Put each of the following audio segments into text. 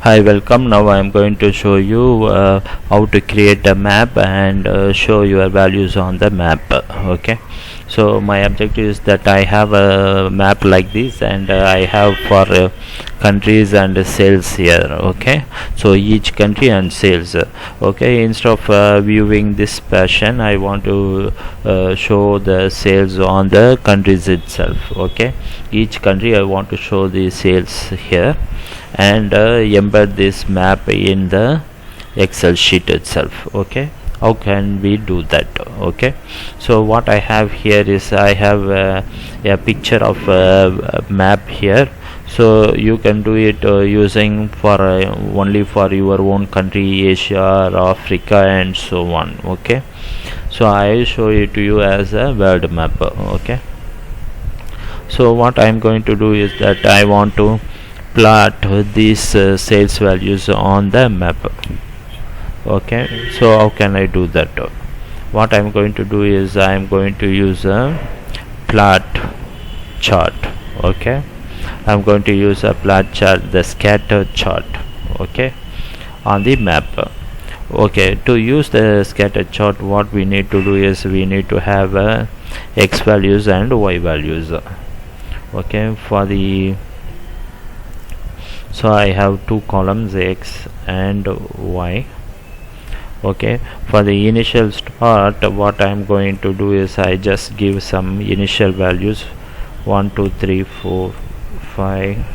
Hi, welcome. Now I am going to show you how to create a map and show your values on the map. Okay, so my objective is that I have a map like this, and I have for countries and sales here. Okay, so each country and sales. Okay, instead of viewing this passion, I want to show the sales on the countries itself. Okay, each country I want to show the sales here and embed this map in the Excel sheet itself. Okay, how can we do that? Okay, so what I have here is I have a picture of a map here, so you can do it using for only for your own country, Asia or Africa and so on. Okay, so I show it to you as a world map. Okay, so what I am going to do is that I want to plot these sales values on the map. Okay, so how can I do that? What I'm going to do is I'm going to use a plot chart. Okay, I'm going to use a plot chart, the scatter chart. Okay, on the map. Okay, to use the scatter chart, what we need to do is we need to have x values and y values. Okay, for the so I have two columns, x and y. Okay, for the initial start, what I am going to do is I just give some initial values 1 2 3 4 5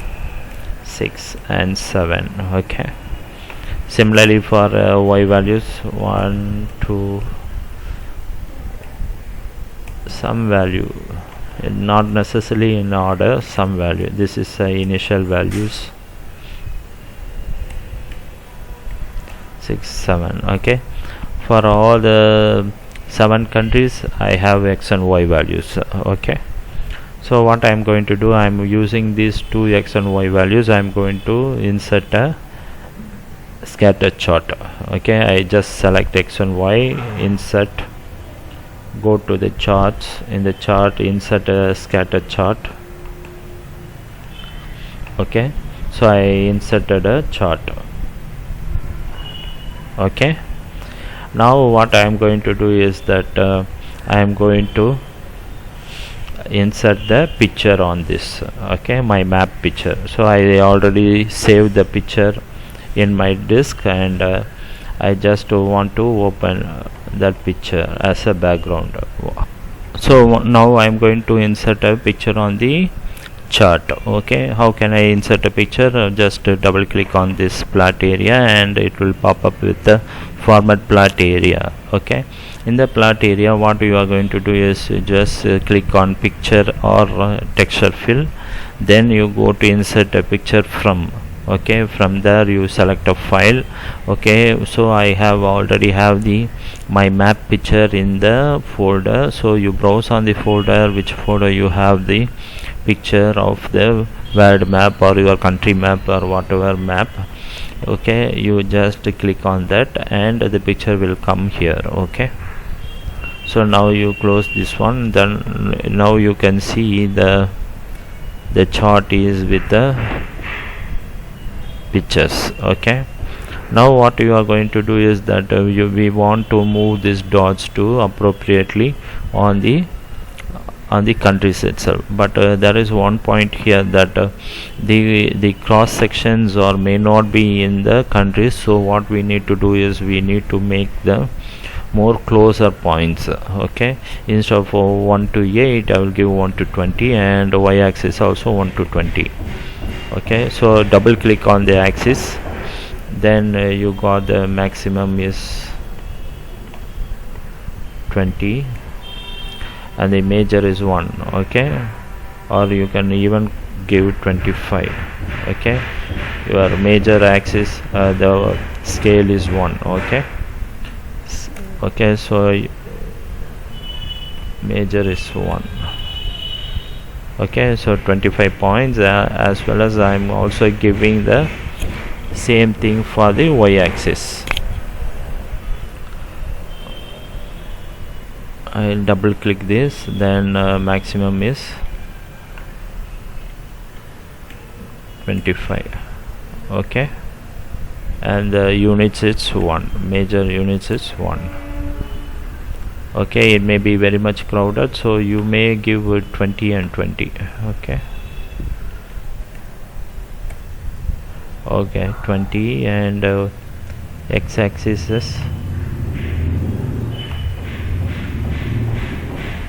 6 and 7. Okay, similarly for y values 1 2 some value, not necessarily in order, some value. This is initial values 6 7. Okay, for all the 7 countries I have x and y values. Okay, so what I am going to do, I am using these two x and y values, I am going to insert a scatter chart. Okay, I just select x and y, insert, go to the charts, in the chart insert a scatter chart. Okay, so I inserted a chart. Okay, now what I am going to do is that I am going to insert the picture on this. Okay, my map picture. So I already saved the picture in my disk, and I just want to open that picture as a background. So now I am going to insert a picture on the chart. Okay, how can I insert a picture? Just double click on this plot area and it will pop up with the format plot area. Okay, in the plot area what you are going to do is just click on picture or texture fill, then you go to insert a picture from. Okay, from there you select a file. Okay, so I have already have the my map picture in the folder, so you browse on the folder, which folder you have the picture of the world map or your country map or whatever map. Okay, you just click on that and the picture will come here. Okay, so now you close this one, then now you can see the chart is with the pictures. Okay, now what you are going to do is that we want to move these dots to appropriately on the countries itself, but there is one point here that the cross sections or may not be in the countries. So what we need to do is we need to make the more closer points. Okay, instead of 1 to 8 I will give 1 to 20 and y axis also 1 to 20. Okay, so double click on the axis, then you got the maximum is 20 and the major is 1. Okay, or you can even give 25. Okay, your major axis the scale is 1. Okay, okay, so major is 1. Okay, so 25 points, as well as I am also giving the same thing for the y axis. I'll double click this, then maximum is 25. Okay, and the units is 1, major units is 1. Okay, it may be very much crowded, so you may give 20 and 20. Okay, 20, and x-axis is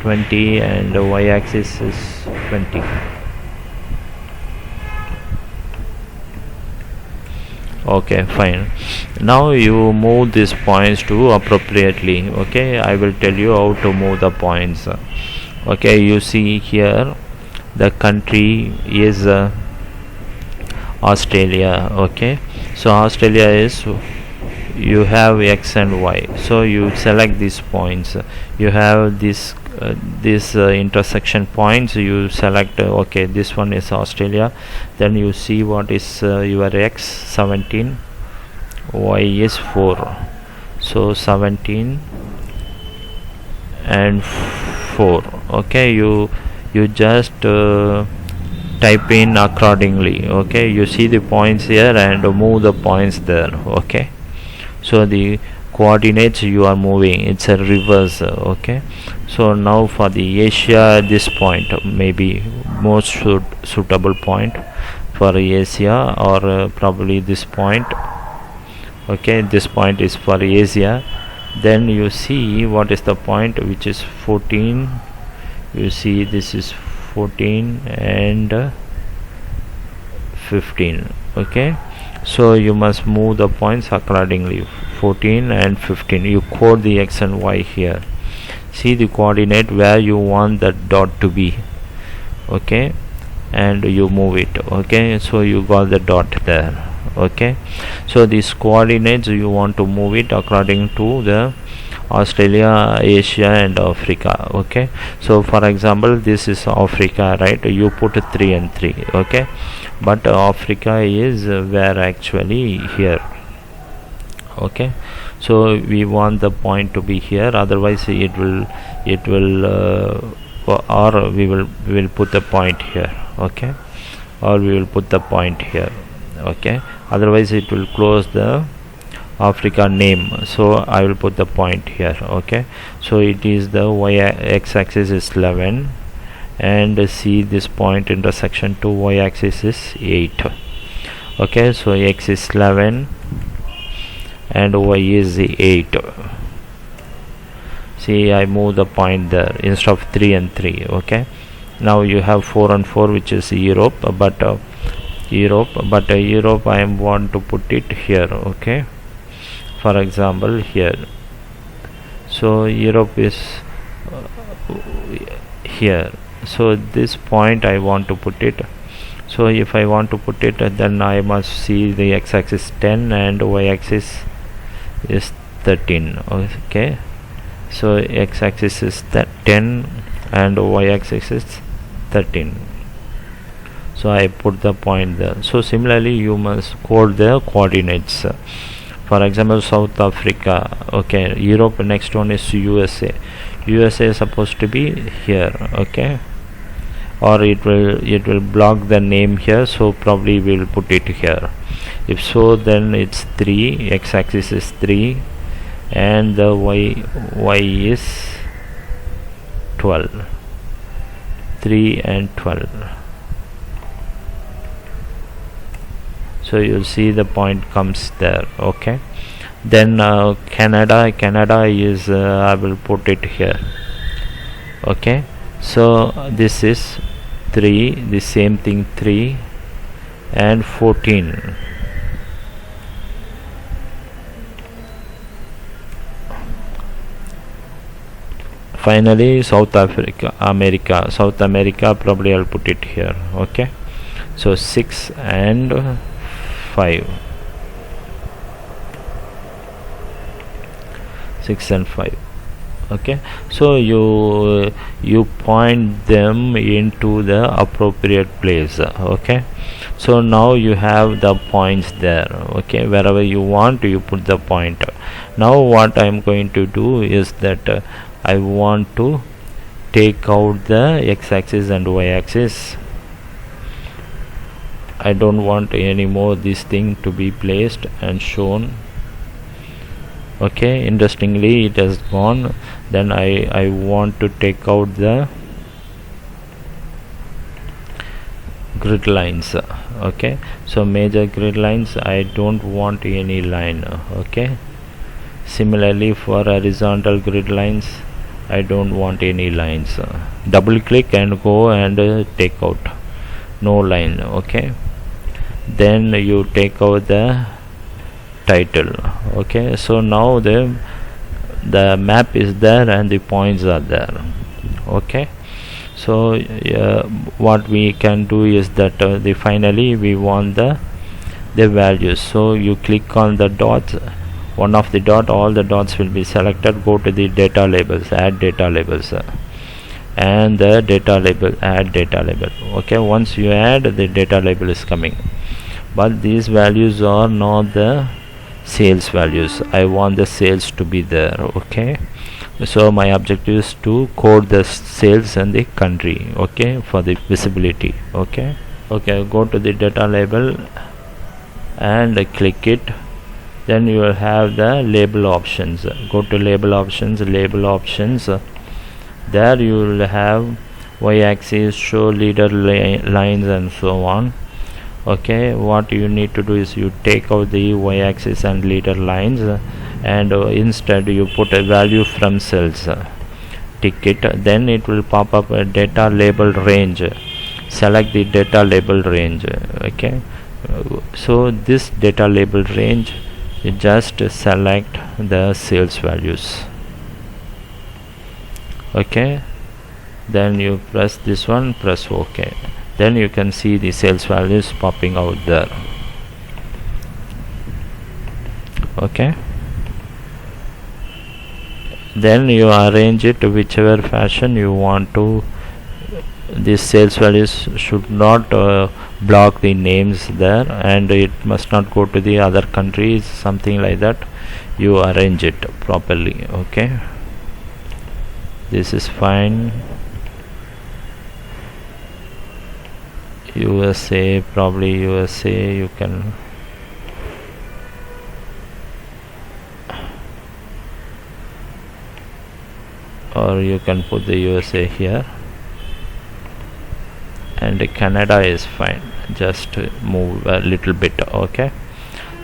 20 and y-axis is 20. Okay, fine. Now you move these points to appropriately. Okay, I will tell you how to move the points. Okay, you see here the country is Australia. Okay, so Australia is, you have x and y, so you select these points. You have this intersection points, you select okay, this one is Australia. Then you see what is your x, 17, y is 4, so 17 and 4. Okay, you just type in accordingly. Okay, you see the points here and move the points there. Okay, so the coordinates you are moving, it's a reverse. Okay, so now for the Asia, this point may be most suitable point for Asia, or probably this point. Okay, this point is for Asia. Then you see what is the point, which is 14. You see this is 14 and 15. Okay, so you must move the points accordingly, 14 and 15. You code the x and y here. See the coordinate where you want that dot to be. Okay, and you move it. Okay, so you got the dot there. Okay, so these coordinates you want to move it according to the Australia, Asia and Africa. Okay, so for example, this is Africa, right? You put 3 and 3. Okay, but Africa is where actually here. Okay, so we want the point to be here, otherwise it will or we will put the point here. Okay, or we will put the point here. Okay, otherwise it will close the Africa name, so I will put the point here. Okay, so it is the x-axis is 11, and see this point intersection to y-axis is 8. Okay, so x is 11 and y is 8. See, I move the point there instead of 3 and 3. Okay, now you have 4 and 4, which is Europe, but Europe I want to put it here. Okay, for example here, so Europe is here, so this point I want to put it. So if I want to put it, then I must see the x-axis 10 and y-axis is 13. Okay, so x-axis is 10 and y-axis is 13. So I put the point there. So similarly you must code the coordinates. For example, South Africa. Okay, Europe, next one is USA. USA is supposed to be here. Okay, or it will block the name here, so probably we'll put it here. If so, then it's 3, x-axis is 3 and the y is 12. 3 and 12. So you'll see the point comes there. Okay, then Canada is I will put it here. Okay, so this is 3, the same thing, 3 and 14. Finally, South America, probably I'll put it here. Okay, so 6 and 5. 6 and 5. Okay, so you point them into the appropriate place. Okay, so now you have the points there. Okay, wherever you want you put the point. Now what I am going to do is that I want to take out the x-axis and y-axis. I don't want anymore this thing to be placed and shown. Okay, interestingly it has gone. Then I want to take out the grid lines. Okay, so major grid lines, I don't want any line. Okay, similarly for horizontal grid lines, I don't want any lines. Double click and go and take out, no line. Okay, then you take out the title. Okay, so now the map is there and the points are there. Okay, so what we can do is that finally we want the values. So you click on the dots, one of the dot, all the dots will be selected. Go to the data labels, add data labels, and the data label, add data label. Okay, once you add, the data label is coming, but these values are not the sales values. I want the sales to be there. Okay, so my objective is to code the sales and the country. Okay, for the visibility. Okay, go to the data label and click it. Then you will have the label options. Go to label options, there you will have y-axis, show leader lines, and so on. Okay, what you need to do is you take out the y-axis and leader lines, and instead you put a value from cells. Tick it. Then it will pop up a data label range. Select the data label range. Okay, so this data label range, you just select the sales values. Okay, then you press this one, press OK. Then you can see the sales values popping out there. Okay, then you arrange it whichever fashion you want to. These sales values should not block the names there, and it must not go to the other countries, something like that. You arrange it properly. Okay, this is fine. USA, probably USA, you can or you can put the USA here, and Canada is fine, just move a little bit. Okay,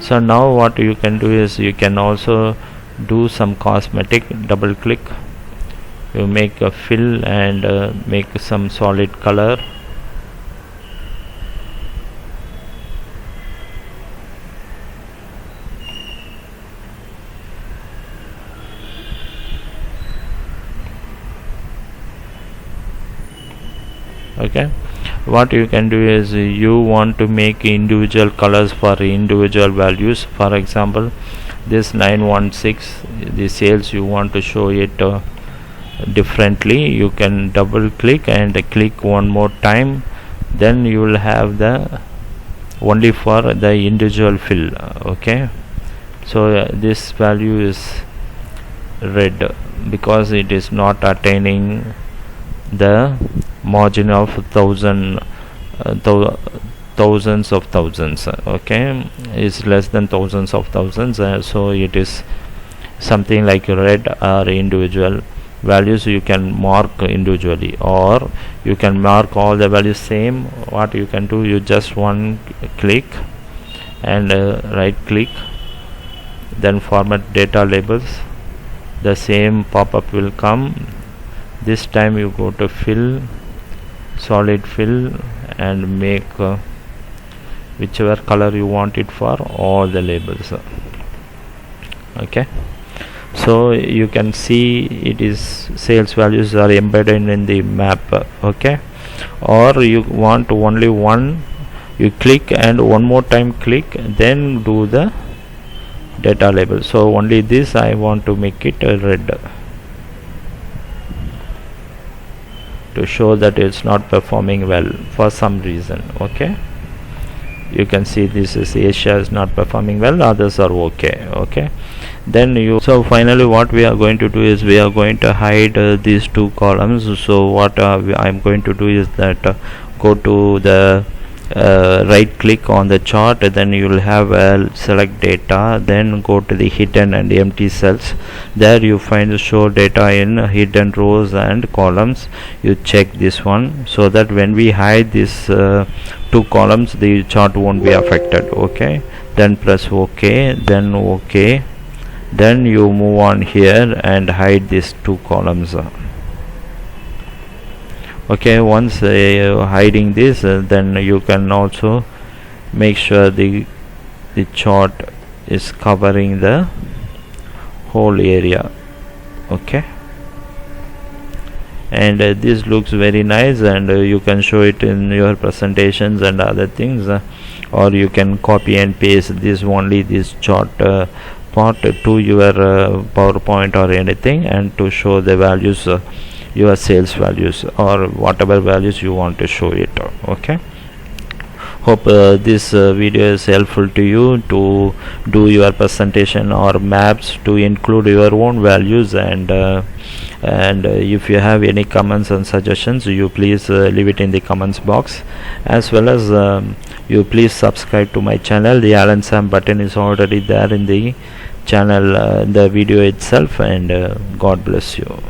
so now what you can do is you can also do some cosmetic. Double click, you make a fill and make some solid color. Okay, what you can do is you want to make individual colors for individual values. For example, this 916, the sales, you want to show it differently. You can double click and click one more time, then you will have the only for the individual fill. Okay, so this value is red because it is not attaining the margin of thousands of thousands. Okay, is less than thousands of thousands, so it is something like red or individual values. You can mark individually, or you can mark all the values same. What you can do, you just one click and right click, then format data labels. The same pop-up will come. This time you go to fill, solid fill, and make whichever color you want it for all the labels. Okay, so you can see it is sales values are embedded in the map. Okay, or you want only one, you click and one more time click, then do the data label. So only this I want to make it red to show that it's not performing well for some reason. Okay, you can see this is Asia is not performing well, others are okay. Okay, then you, so finally what we are going to do is we are going to hide these two columns. So what I'm going to do is that go to the right click on the chart, then you will have select data, then go to the hidden and empty cells. There you find show data in hidden rows and columns. You check this one so that when we hide these two columns, the chart won't be affected. Okay, then press OK, then OK, then you move on here and hide these two columns. Okay, once hiding this, then you can also make sure the chart is covering the whole area. Okay, and this looks very nice, and you can show it in your presentations and other things, or you can copy and paste this chart part to your PowerPoint or anything, and to show the values, your sales values or whatever values you want to show it. Okay, hope this video is helpful to you to do your presentation or maps to include your own values, and if you have any comments and suggestions, you please leave it in the comments box, as well as you please subscribe to my channel. The Alan Sam button is already there in the channel, the video itself, and God bless you.